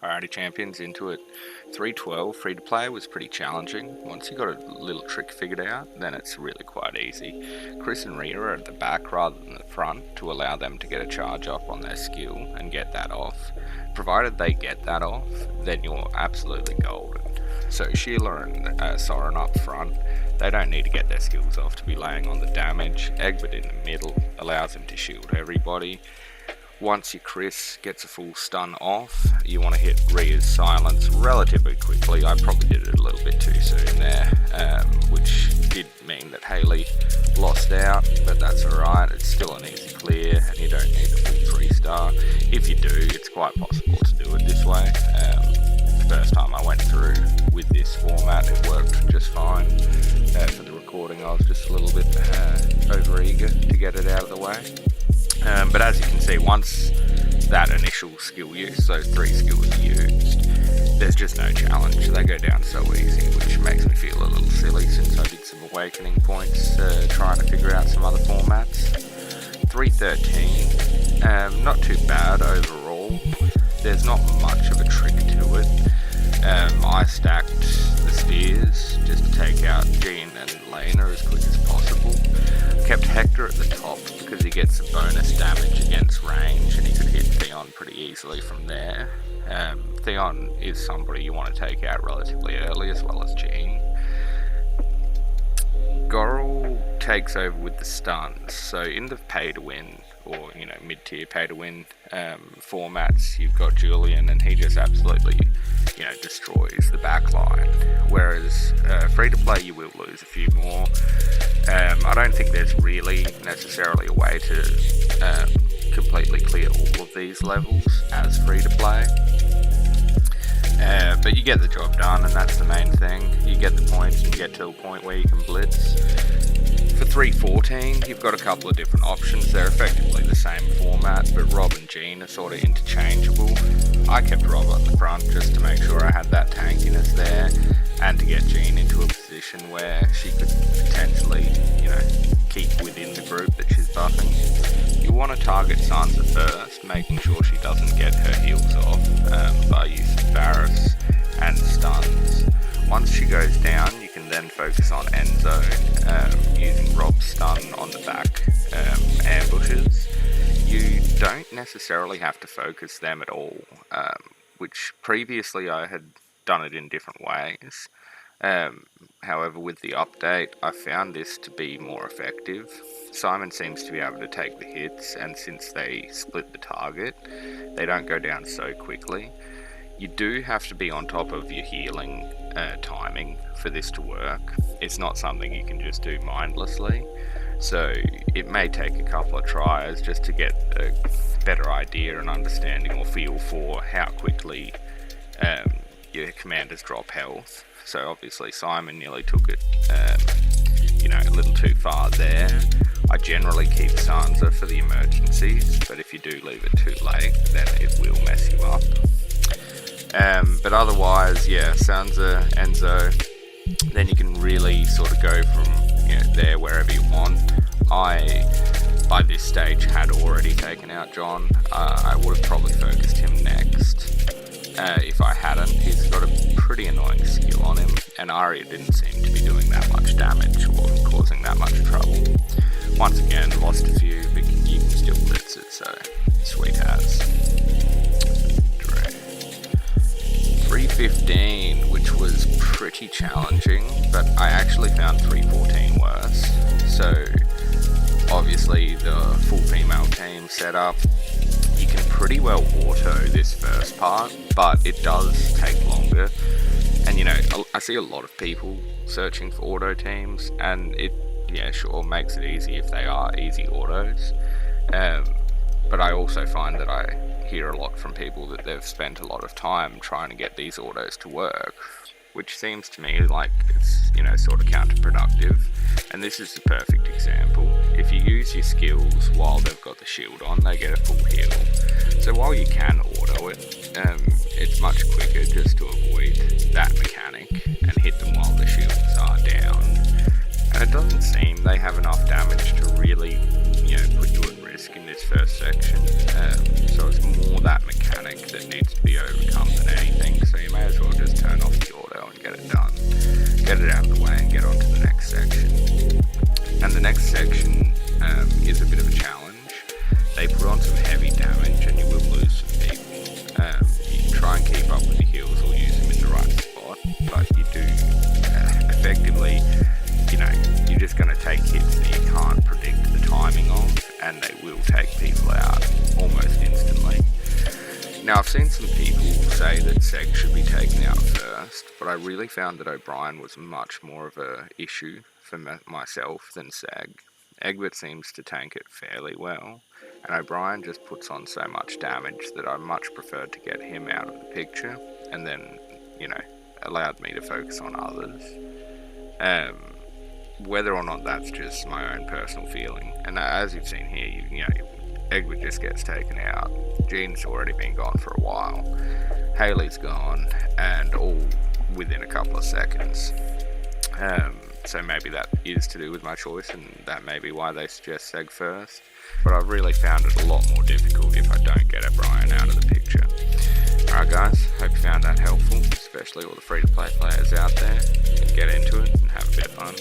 Alrighty champions, into it. 312 free to play was pretty challenging. Once you got a little trick figured out, then it's really quite easy. Chris and Rita are at the back rather than the front to allow them to get a charge up on their skill and get that off. Provided they get that off, then you're absolutely golden. So Sheila and Soren up front, they don't need to get their skills off to be laying on the damage. Egbert in the middle allows him to shield everybody. Once your Chris gets a full stun off, you want to hit Rhea's silence relatively quickly. I probably did it a little bit too soon there, which did mean that Hayley lost out, but that's alright. It's still an easy clear, and you don't need the full 3-star. If you do, it's quite possible to do it this way. The first time I went through with this format, it worked just fine. For the recording, I was just a little bit over eager to get it out of the way. But as you can see, once that initial skill use, those 3 skills are used, there's just no challenge. They go down so easy, which makes me feel a little silly since I did some awakening points trying to figure out some other formats. 313, not too bad overall. There's not much of a trick to it. I stacked the spears just to take out Jean and Lena as quick as possible. Kept Hector at the top because he gets a bonus damage against range and he could hit Theon pretty easily from there. Theon is somebody you want to take out relatively early, as well as Jean. Goral takes over with the stuns, so in the pay to win, or mid-tier pay to win formats, you've got Julian and he just absolutely destroys the backline, whereas free to play you will lose a few more. I don't think there's really necessarily a way to completely clear all of these levels as free to play, but you get the job done, and that's the main thing. You get the points and get to a point where you can blitz. For 314, you've got a couple of different options. They're effectively the same format, but Rob and Jean are sort of interchangeable. I kept Rob at the front just to make sure I had that tankiness there, and to get Jean into a position where she could potentially, keep within the group that she's buffing. You want to target Sansa first, making sure she doesn't get her heals off by use of Varys and stuns. Once she goes down, you can then focus on end zone, using Rob's stun on the back ambushes. You don't necessarily have to focus them at all, which previously I had done it in different ways. However, with the update, I found this to be more effective. Simon seems to be able to take the hits, and since they split the target, they don't go down so quickly. You do have to be on top of your healing timing for this to work. It's not something you can just do mindlessly, so it may take a couple of tries just to get a better idea and understanding or feel for how quickly your commanders drop health. So obviously Simon nearly took it a little too far there. I generally keep Sansa for the emergencies, but if you do leave it too late, then it will mess you up. But otherwise, yeah, Sansa, Enzo, then you can really sort of go from there wherever you want. I, by this stage, had already taken out John. I would have probably focused him next. If I hadn't, he's got a pretty annoying skill on him, and Arya didn't seem to be doing that much damage or causing that much trouble. Once again, lost a few, but you can still blitz it, so sweet as. 315, which was pretty challenging, but I actually found 314 worse. So obviously the full female team setup, you can pretty well auto this first part, but it does take longer. And I see a lot of people searching for auto teams, and it sure makes it easy if they are easy autos. But I also find that I hear a lot from people that they've spent a lot of time trying to get these autos to work, which seems to me like it's sort of counterproductive. And this is the perfect example. If you use your skills while they've got the shield on, they get a full heal. So while you can auto it, it's much quicker just to avoid that mechanic and hit them while the shields are down. And it doesn't seem they have enough damage to really put you at risk in this first section. So it's more that mechanic mechanic that needs to be overcome than anything, so you may as well just turn off the auto and get it done. Get it out of the way and get on to the next section. And the next section is a bit of a challenge. They put on some heavy damage and you will lose some people. You can try and keep up with the heals or use them in the right spot, but you do effectively, you're just going to take hits that you can't predict the timing of, and they will take people out almost instantly. Now, I've seen some people say that Seg should be taken out first, but I really found that O'Brien was much more of a issue for myself than Seg. Egbert seems to tank it fairly well, and O'Brien just puts on so much damage that I much preferred to get him out of the picture, and then, allowed me to focus on others. Whether or not that's just my own personal feeling, and as you've seen here, Egbert just gets taken out. Jean's already been gone for a while. Haley's gone, and all within a couple of seconds. So maybe that is to do with my choice, and that may be why they suggest Seg first. But I've really found it a lot more difficult if I don't get O'Brien out of the picture. Alright guys, hope you found that helpful, especially all the free-to-play players out there. Get into it and have a bit of fun.